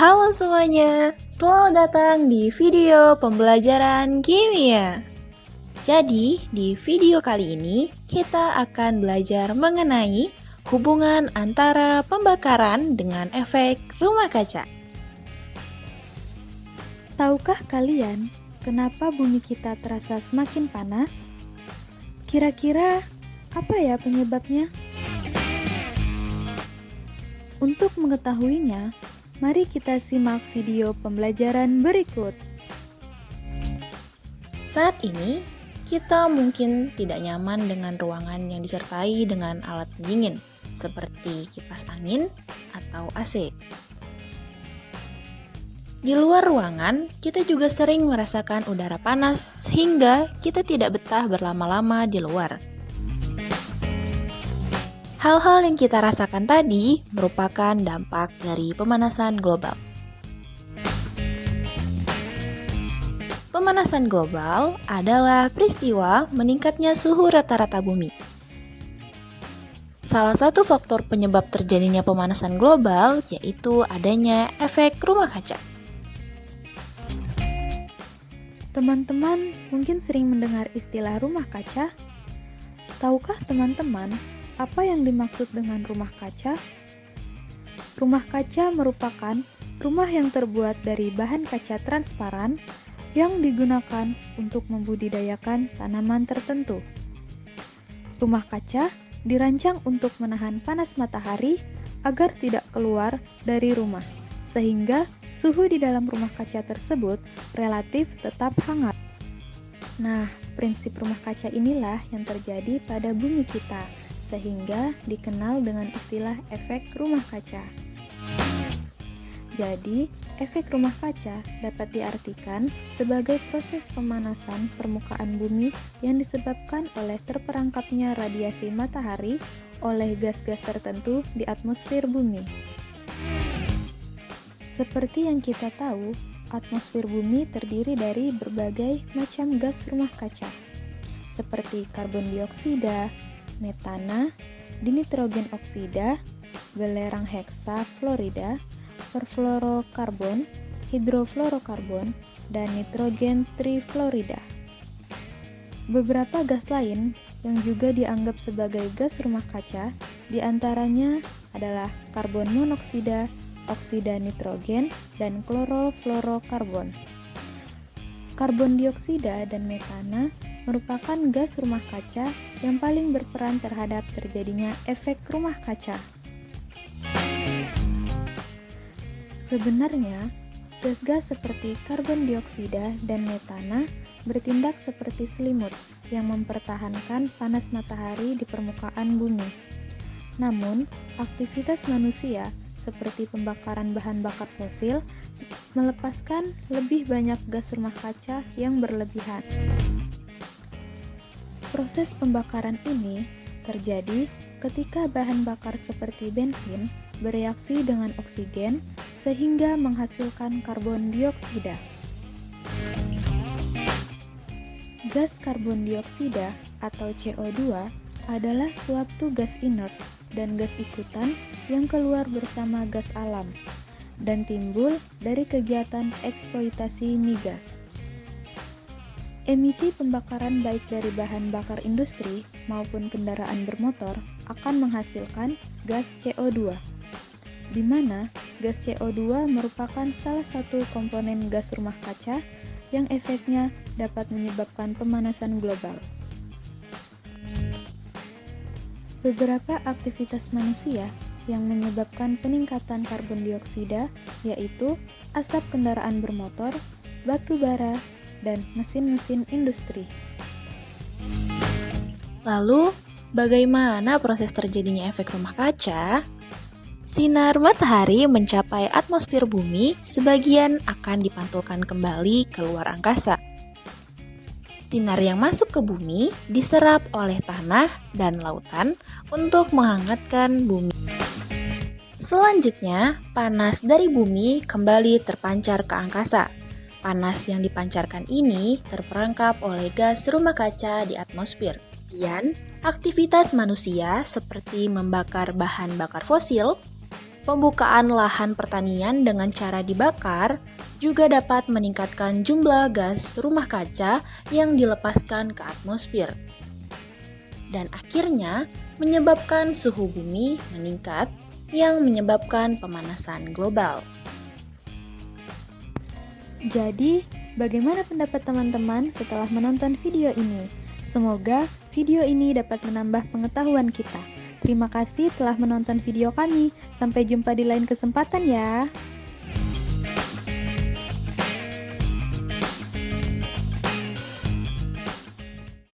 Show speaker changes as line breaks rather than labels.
Halo semuanya, selamat datang di video pembelajaran kimia. Jadi, di video kali ini kita akan belajar mengenai hubungan antara pembakaran dengan efek rumah kaca.
Tahukah kalian kenapa bumi kita terasa semakin panas? Kira-kira apa ya penyebabnya? Untuk mengetahuinya, mari kita simak video pembelajaran berikut.
Saat ini, kita mungkin tidak nyaman dengan ruangan yang disertai dengan alat pendingin, seperti kipas angin atau AC. Di luar ruangan, kita juga sering merasakan udara panas sehingga kita tidak betah berlama-lama di luar. Hal-hal yang kita rasakan tadi merupakan dampak dari pemanasan global. Pemanasan global adalah peristiwa meningkatnya suhu rata-rata bumi. Salah satu faktor penyebab terjadinya pemanasan global yaitu adanya efek rumah kaca.
Teman-teman mungkin sering mendengar istilah rumah kaca. Tahukah teman-teman apa yang dimaksud dengan rumah kaca? Rumah kaca merupakan rumah yang terbuat dari bahan kaca transparan yang digunakan untuk membudidayakan tanaman tertentu. Rumah kaca dirancang untuk menahan panas matahari agar tidak keluar dari rumah, sehingga suhu di dalam rumah kaca tersebut relatif tetap hangat. Nah, prinsip rumah kaca inilah yang terjadi pada bumi kita, sehingga dikenal dengan istilah efek rumah kaca. Jadi, efek rumah kaca dapat diartikan sebagai proses pemanasan permukaan bumi yang disebabkan oleh terperangkapnya radiasi matahari oleh gas-gas tertentu di atmosfer bumi. Seperti yang kita tahu, atmosfer bumi terdiri dari berbagai macam gas rumah kaca, seperti karbon dioksida, metana, dinitrogen oksida, belerang heksafluorida, perfluorokarbon, hidrofluorokarbon, dan nitrogen trifluorida. Beberapa gas lain yang juga dianggap sebagai gas rumah kaca diantaranya adalah karbon monoksida, oksida nitrogen, dan klorofluorokarbon. Karbon dioksida dan metana merupakan gas rumah kaca yang paling berperan terhadap terjadinya efek rumah kaca. Sebenarnya, gas-gas seperti karbon dioksida dan metana bertindak seperti selimut yang mempertahankan panas matahari di permukaan bumi. Namun, aktivitas manusia seperti pembakaran bahan bakar fosil melepaskan lebih banyak gas rumah kaca yang berlebihan. Proses pembakaran ini terjadi ketika bahan bakar seperti bensin bereaksi dengan oksigen sehingga menghasilkan karbon dioksida. Gas karbon dioksida atau CO2 adalah suatu gas inert dan gas ikutan yang keluar bersama gas alam dan timbul dari kegiatan eksploitasi migas. Emisi pembakaran baik dari bahan bakar industri maupun kendaraan bermotor akan menghasilkan gas CO2, di mana gas CO2 merupakan salah satu komponen gas rumah kaca yang efeknya dapat menyebabkan pemanasan global. Beberapa aktivitas manusia yang menyebabkan peningkatan karbon dioksida yaitu asap kendaraan bermotor, batu bara, dan mesin-mesin industri.
Lalu, bagaimana proses terjadinya efek rumah kaca? Sinar matahari mencapai atmosfer bumi, sebagian akan dipantulkan kembali ke luar angkasa. Sinar yang masuk ke bumi diserap oleh tanah dan lautan untuk menghangatkan bumi. Selanjutnya, panas dari bumi kembali terpancar ke angkasa. Panas yang dipancarkan ini terperangkap oleh gas rumah kaca di atmosfer. Dan aktivitas manusia seperti membakar bahan bakar fosil Pembukaan lahan pertanian dengan cara dibakar juga dapat meningkatkan jumlah gas rumah kaca yang dilepaskan ke atmosfer. Dan akhirnya menyebabkan suhu bumi meningkat yang menyebabkan pemanasan global.
Jadi, bagaimana pendapat teman-teman setelah menonton video ini? Semoga video ini dapat menambah pengetahuan kita. Terima kasih telah menonton video kami. Sampai jumpa di lain kesempatan ya.